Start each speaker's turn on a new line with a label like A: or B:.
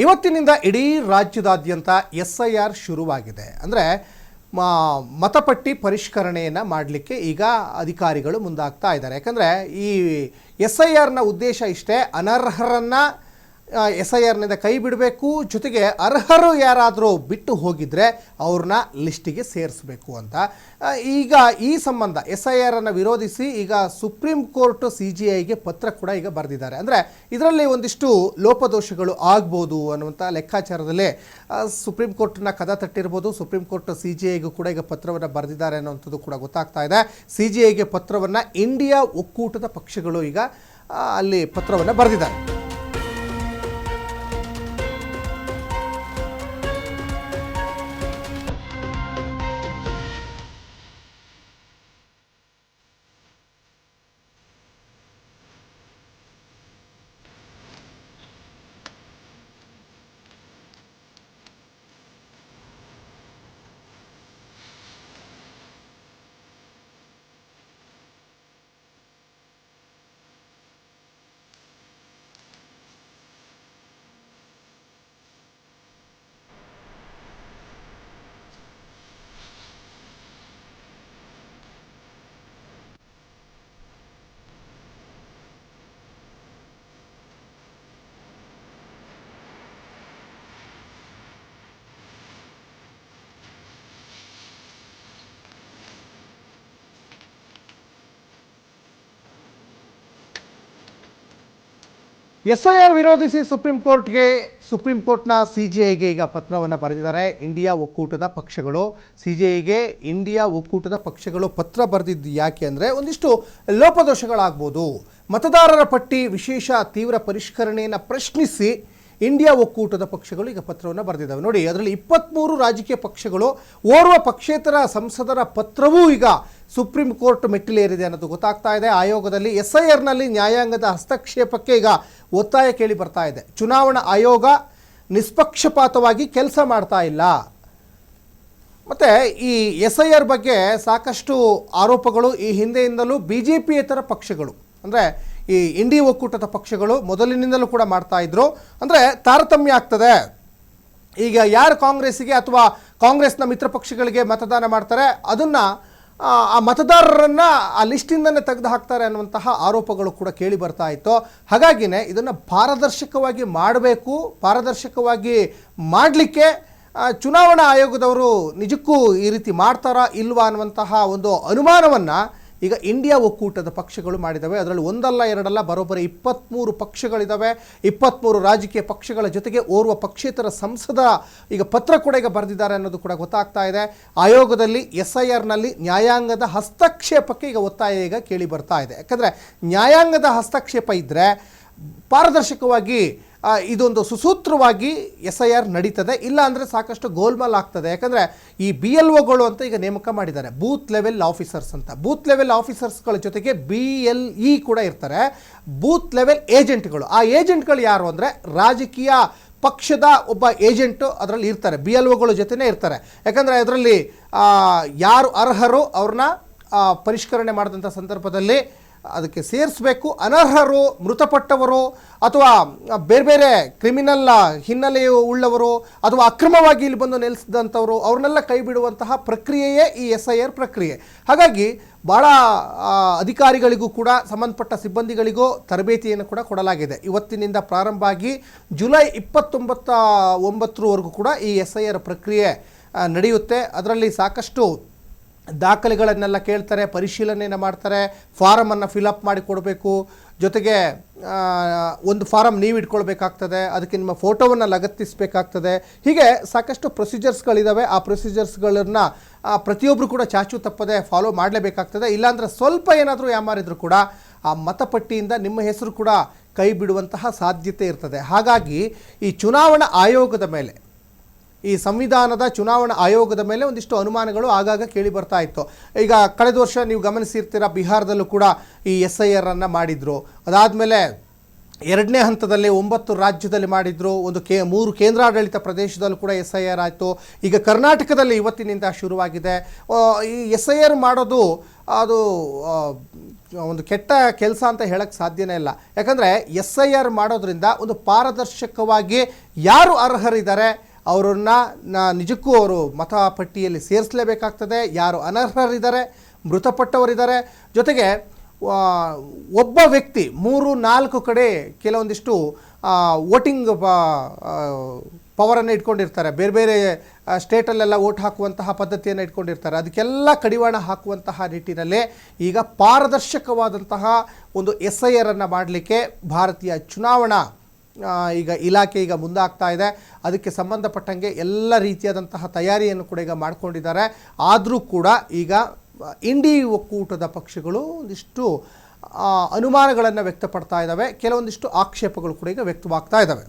A: ಇವತ್ತಿನಿಂದ ಇಡೀ ರಾಜ್ಯದಾದ್ಯಂತ SIR ಶುರುವಾಗಿದೆ. ಅಂದರೆ ಮತಪಟ್ಟಿ ಪರಿಷ್ಕರಣೆಯನ್ನು ಮಾಡಲಿಕ್ಕೆ ಈಗ ಅಧಿಕಾರಿಗಳು ಮುಂದಾಗ್ತಾ ಇದ್ದಾರೆ. ಯಾಕಂದರೆ ಈ SIRನ ಉದ್ದೇಶ ಇಷ್ಟೇ, ಅನರ್ಹರನ್ನು SIRನಿಂದ ಕೈ ಬಿಡಬೇಕು, ಜೊತೆಗೆ ಅರ್ಹರು ಯಾರಾದರೂ ಬಿಟ್ಟು ಹೋಗಿದ್ರೆ ಅವ್ರನ್ನ ಲಿಸ್ಟಿಗೆ ಸೇರಿಸಬೇಕು ಅಂತ. ಈಗ ಈ ಸಂಬಂಧ SIRನ್ನು ವಿರೋಧಿಸಿ ಈಗ ಸುಪ್ರೀಂ ಕೋರ್ಟ್ CJIಗೆ ಪತ್ರ ಕೂಡ ಈಗ ಬರೆದಿದ್ದಾರೆ. ಅಂದರೆ ಇದರಲ್ಲಿ ಒಂದಿಷ್ಟು ಲೋಪದೋಷಗಳು ಆಗ್ಬೋದು ಅನ್ನುವಂಥ ಲೆಕ್ಕಾಚಾರದಲ್ಲೇ ಸುಪ್ರೀಂ ಕೋರ್ಟ್ನ ಕದ ತಟ್ಟಿರ್ಬೋದು. ಸುಪ್ರೀಂ ಕೋರ್ಟ್ CJIಗೂ ಕೂಡ ಈಗ ಪತ್ರವನ್ನು ಬರೆದಿದ್ದಾರೆ ಅನ್ನೋಂಥದ್ದು ಕೂಡ ಗೊತ್ತಾಗ್ತಾ ಇದೆ. CJIಗೆ ಪತ್ರವನ್ನು ಇಂಡಿಯಾ ಒಕ್ಕೂಟದ ಪಕ್ಷಗಳು ಈಗ ಅಲ್ಲಿ ಪತ್ರವನ್ನು ಬರೆದಿದ್ದಾರೆ. SIR ವಿರೋಧಿಸಿ ಸುಪ್ರೀಂ ಕೋರ್ಟ್ನ CJIಗೆ ಈಗ ಪತ್ರವನ್ನು ಬರೆದಿದ್ದಾರೆ. ಇಂಡಿಯಾ ಒಕ್ಕೂಟದ ಪಕ್ಷಗಳು CJIಗೆ ಇಂಡಿಯಾ ಒಕ್ಕೂಟದ ಪಕ್ಷಗಳು ಪತ್ರ ಬರೆದಿದ್ದು ಯಾಕೆ ಅಂದರೆ ಒಂದಿಷ್ಟು ಲೋಪದೋಷಗಳಾಗ್ಬೋದು. ಮತದಾರರ ಪಟ್ಟಿ ವಿಶೇಷ ತೀವ್ರ ಪರಿಷ್ಕರಣೆಯನ್ನು ಪ್ರಶ್ನಿಸಿ ಇಂಡಿಯಾ ಒಕ್ಕೂಟದ ಪಕ್ಷಗಳು ಈಗ ಪತ್ರವನ್ನು ಬರೆದಿದ್ದಾವೆ. ನೋಡಿ, ಅದರಲ್ಲಿ 23 ರಾಜಕೀಯ ಪಕ್ಷಗಳು, ಓರ್ವ ಪಕ್ಷೇತರ ಸಂಸದರ ಪತ್ರವೂ ಈಗ ಸುಪ್ರೀಂ ಕೋರ್ಟ್ ಮೆಟ್ಟಿಲೇರಿದೆ ಅನ್ನೋದು ಗೊತ್ತಾಗ್ತಾ ಇದೆ. ಆಯೋಗದಲ್ಲಿ SIRನಲ್ಲಿ ನ್ಯಾಯಾಂಗದ ಹಸ್ತಕ್ಷೇಪಕ್ಕೆ ಈಗ ಒತ್ತಾಯ ಕೇಳಿ ಬರ್ತಾ ಇದೆ. ಚುನಾವಣಾ ಆಯೋಗ ನಿಷ್ಪಕ್ಷಪಾತವಾಗಿ ಕೆಲಸ ಮಾಡ್ತಾ ಇಲ್ಲ. ಮತ್ತು ಈ SIR ಬಗ್ಗೆ ಸಾಕಷ್ಟು ಆರೋಪಗಳು ಈ ಹಿಂದೆಯಿಂದಲೂ BJPಯೇತರ ಪಕ್ಷಗಳು, ಅಂದರೆ ಈ ಇಂಡಿಯಾ ಒಕ್ಕೂಟದ ಪಕ್ಷಗಳು ಮೊದಲಿನಿಂದಲೂ ಕೂಡ ಮಾಡ್ತಾ ಇದ್ರು. ಅಂದರೆ ತಾರತಮ್ಯ ಆಗ್ತದೆ, ಈಗ ಯಾರು ಕಾಂಗ್ರೆಸ್ಸಿಗೆ ಅಥವಾ ಕಾಂಗ್ರೆಸ್ನ ಮಿತ್ರ ಪಕ್ಷಗಳಿಗೆ ಮತದಾನ ಮಾಡ್ತಾರೆ ಅದನ್ನು ಆ ಮತದಾರರನ್ನು ಆ ಲಿಸ್ಟಿಂದನೇ ತೆಗೆದು ಹಾಕ್ತಾರೆ ಅನ್ನುವಂತಹ ಆರೋಪಗಳು ಕೂಡ ಕೇಳಿ ಬರ್ತಾ ಇತ್ತು. ಹಾಗಾಗಿನೇ ಇದನ್ನು ಪಾರದರ್ಶಕವಾಗಿ ಮಾಡಬೇಕು, ಪಾರದರ್ಶಕವಾಗಿ ಮಾಡಲಿಕ್ಕೆ ಚುನಾವಣಾ ಆಯೋಗದವರು ನಿಜಕ್ಕೂ ಈ ರೀತಿ ಮಾಡ್ತಾರಾ ಇಲ್ವಾ ಅನ್ನುವಂತಹ ಒಂದು ಅನುಮಾನವನ್ನು ಈಗ ಇಂಡಿಯಾ ಒಕ್ಕೂಟದ ಪಕ್ಷಗಳು ಮಾಡಿದ್ದಾವೆ. ಅದರಲ್ಲಿ ಒಂದಲ್ಲ ಎರಡಲ್ಲ ಬರೋಬ್ಬರಿ 23 ಪಕ್ಷಗಳಿದ್ದಾವೆ. 23 ರಾಜಕೀಯ ಪಕ್ಷಗಳ ಜೊತೆಗೆ ಓರ್ವ ಪಕ್ಷೇತರ ಸಂಸದ ಈಗ ಪತ್ರ ಕೂಡ ಈಗ ಬರೆದಿದ್ದಾರೆ ಅನ್ನೋದು ಕೂಡ ಗೊತ್ತಾಗ್ತಾ ಇದೆ. ಆಯೋಗದಲ್ಲಿ SIRನಲ್ಲಿ ನ್ಯಾಯಾಂಗದ ಹಸ್ತಕ್ಷೇಪಕ್ಕೆ ಈಗ ಒತ್ತಾಯ ಈಗ ಕೇಳಿ ಬರ್ತಾ ಇದೆ. ಯಾಕಂದರೆ ನ್ಯಾಯಾಂಗದ ಹಸ್ತಕ್ಷೇಪ ಇದ್ದರೆ ಪಾರದರ್ಶಕವಾಗಿ ಇದೊಂದು ಸುಸೂತ್ರವಾಗಿ SIR ನಡೀತದೆ, ಇಲ್ಲ ಅಂದರೆ ಸಾಕಷ್ಟು ಗೋಲ್ಮಾಲ್ ಆಗ್ತದೆ. ಯಾಕಂದರೆ ಈ BLOಗಳು ಅಂತ ಈಗ ನೇಮಕ ಮಾಡಿದ್ದಾರೆ, ಬೂತ್ ಲೆವೆಲ್ ಆಫೀಸರ್ಸ್ ಅಂತ. ಬೂತ್ ಲೆವೆಲ್ ಆಫೀಸರ್ಸ್ಗಳ ಜೊತೆಗೆ BLE ಕೂಡ ಇರ್ತಾರೆ, ಬೂತ್ ಲೆವೆಲ್ ಏಜೆಂಟ್ಗಳು. ಆ ಏಜೆಂಟ್ಗಳು ಯಾರು ಅಂದರೆ ರಾಜಕೀಯ ಪಕ್ಷದ ಒಬ್ಬ ಏಜೆಂಟು ಅದರಲ್ಲಿ ಇರ್ತಾರೆ, BLOಗಳ ಜೊತೆನೇ ಇರ್ತಾರೆ. ಯಾಕಂದರೆ ಅದರಲ್ಲಿ ಯಾರು ಅರ್ಹರು ಅವ್ರನ್ನ ಪರಿಷ್ಕರಣೆ ಮಾಡಿದಂಥ ಸಂದರ್ಭದಲ್ಲಿ ಅದಕ್ಕೆ ಸೇರಿಸಬೇಕು. ಅನರ್ಹರು, ಮೃತಪಟ್ಟವರು ಅಥವಾ ಬೇರೆ ಬೇರೆ ಕ್ರಿಮಿನಲ್ ಹಿನ್ನೆಲೆ ಉಳ್ಳವರು ಅಥವಾ ಅಕ್ರಮವಾಗಿ ಇಲ್ಲಿ ಬಂದು ನೆಲೆಸಿದಂಥವರು ಅವ್ರನ್ನೆಲ್ಲ ಕೈ ಬಿಡುವಂತಹ ಪ್ರಕ್ರಿಯೆಯೇ ಈ SIR ಪ್ರಕ್ರಿಯೆ. ಹಾಗಾಗಿ ಭಾಳ ಅಧಿಕಾರಿಗಳಿಗೂ ಕೂಡ ಸಂಬಂಧಪಟ್ಟ ಸಿಬ್ಬಂದಿಗಳಿಗೂ ತರಬೇತಿಯನ್ನು ಕೂಡ ಕೊಡಲಾಗಿದೆ. ಇವತ್ತಿನಿಂದ ಪ್ರಾರಂಭ ಆಗಿ ಜುಲೈ 29ವರೆಗೂ ಕೂಡ ಈ SIR ಪ್ರಕ್ರಿಯೆ ನಡೆಯುತ್ತೆ. ಅದರಲ್ಲಿ ಸಾಕಷ್ಟು ದಾಖಲೆಗಳನ್ನೆಲ್ಲ ಕೇಳ್ತಾರೆ, ಪರಿಶೀಲನೆಯನ್ನು ಮಾಡ್ತಾರೆ, ಫಾರಮನ್ನು ಫಿಲಪ್ ಮಾಡಿ ಕೊಡಬೇಕು. ಜೊತೆಗೆ ಒಂದು ಫಾರಮ್ ನೀವು ಇಟ್ಕೊಳ್ಬೇಕಾಗ್ತದೆ, ಅದಕ್ಕೆ ನಿಮ್ಮ ಫೋಟೋವನ್ನು ಲಗತ್ತಿಸಬೇಕಾಗ್ತದೆ. ಹೀಗೆ ಸಾಕಷ್ಟು ಪ್ರೊಸೀಜರ್ಸ್ಗಳಿದ್ದಾವೆ. ಆ ಪ್ರೊಸೀಜರ್ಸ್ಗಳನ್ನು ಪ್ರತಿಯೊಬ್ಬರು ಕೂಡ ಚಾಚು ತಪ್ಪದೆ ಫಾಲೋ ಮಾಡಲೇಬೇಕಾಗ್ತದೆ. ಇಲ್ಲಾಂದರೆ ಸ್ವಲ್ಪ ಏನಾದರೂ ಯಾಮಾರಿದ್ರು ಕೂಡ ಆ ಮತಪಟ್ಟಿಯಿಂದ ನಿಮ್ಮ ಹೆಸರು ಕೂಡ ಕೈ ಬಿಡುವಂತಹ ಸಾಧ್ಯತೆ ಇರ್ತದೆ. ಹಾಗಾಗಿ ಈ ಚುನಾವಣಾ ಆಯೋಗದ ಮೇಲೆ, ಈ ಸಂವಿಧಾನದ ಚುನಾವಣಾ ಆಯೋಗದ ಮೇಲೆ ಒಂದಿಷ್ಟು ಅನುಮಾನಗಳು ಆಗಾಗ ಕೇಳಿ ಬರ್ತಾ ಇತ್ತು. ಈಗ ಕಳೆದ ವರ್ಷ ನೀವು ಗಮನಿಸಿರ್ತೀರ, ಬಿಹಾರದಲ್ಲೂ ಕೂಡ ಈ SIRನ್ನು ಮಾಡಿದರು. ಅದಾದಮೇಲೆ ಎರಡನೇ ಹಂತದಲ್ಲಿ 9 ರಾಜ್ಯದಲ್ಲಿ ಮಾಡಿದ್ರು, 3 ಕೇಂದ್ರಾಡಳಿತ ಪ್ರದೇಶದಲ್ಲೂ ಕೂಡ SIR ಆಯಿತು. ಈಗ ಕರ್ನಾಟಕದಲ್ಲಿ ಇವತ್ತಿನಿಂದ ಶುರುವಾಗಿದೆ. ಈ SIR ಮಾಡೋದು ಅದು ಒಂದು ಕೆಟ್ಟ ಕೆಲಸ ಅಂತ ಹೇಳಕ್ಕೆ ಸಾಧ್ಯನೇ ಇಲ್ಲ. ಯಾಕಂದರೆ SIR ಮಾಡೋದ್ರಿಂದ ಒಂದು ಪಾರದರ್ಶಕವಾಗಿ ಯಾರು ಅರ್ಹರಿದ್ದಾರೆ ಅವರನ್ನು ನಿಜಕ್ಕೂ ಅವರು ಮತಪಟ್ಟಿಯಲ್ಲಿ ಸೇರಿಸಲೇಬೇಕಾಗ್ತದೆ. ಯಾರು ಅನರ್ಹರಿದ್ದಾರೆ, ಮೃತಪಟ್ಟವರಿದ್ದಾರೆ, ಜೊತೆಗೆ ಒಬ್ಬ ವ್ಯಕ್ತಿ 3-4 ಕಡೆ ಕೆಲವೊಂದಿಷ್ಟು ವೋಟಿಂಗ್ ಪವರನ್ನು ಇಟ್ಕೊಂಡಿರ್ತಾರೆ, ಬೇರೆ ಬೇರೆ ಸ್ಟೇಟಲ್ಲೆಲ್ಲ ವೋಟ್ ಹಾಕುವಂತಹ ಪದ್ಧತಿಯನ್ನು ಇಟ್ಕೊಂಡಿರ್ತಾರೆ. ಅದಕ್ಕೆಲ್ಲ ಕಡಿವಾಣ ಹಾಕುವಂತಹ ನಿಟ್ಟಿನಲ್ಲಿ ಈಗ ಪಾರದರ್ಶಕವಾದಂತಹ ಒಂದು SIR ಅನ್ನು ಮಾಡಲಿಕ್ಕೆ ಭಾರತೀಯ ಚುನಾವಣಾ ಈಗ ಇಲಾಖೆ ಈಗ ಮುಂದಾಗ್ತಾ ಇದೆ. ಅದಕ್ಕೆ ಸಂಬಂಧಪಟ್ಟಂಗೆ ಎಲ್ಲ ರೀತಿಯಾದಂತಹ ತಯಾರಿಯನ್ನು ಕೂಡ ಈಗ ಮಾಡ್ಕೊಂಡಿದ್ದಾರೆ. ಆದರೂ ಕೂಡ ಈಗ ಇಂಡಿ ಒಕ್ಕೂಟದ ಪಕ್ಷಗಳು ಒಂದಿಷ್ಟು ಅನುಮಾನಗಳನ್ನು ವ್ಯಕ್ತಪಡ್ತಾ ಇದ್ದಾವೆ, ಕೆಲವೊಂದಿಷ್ಟು ಆಕ್ಷೇಪಗಳು ಕೂಡ ಈಗ ವ್ಯಕ್ತವಾಗ್ತಾ ಇದ್ದಾವೆ.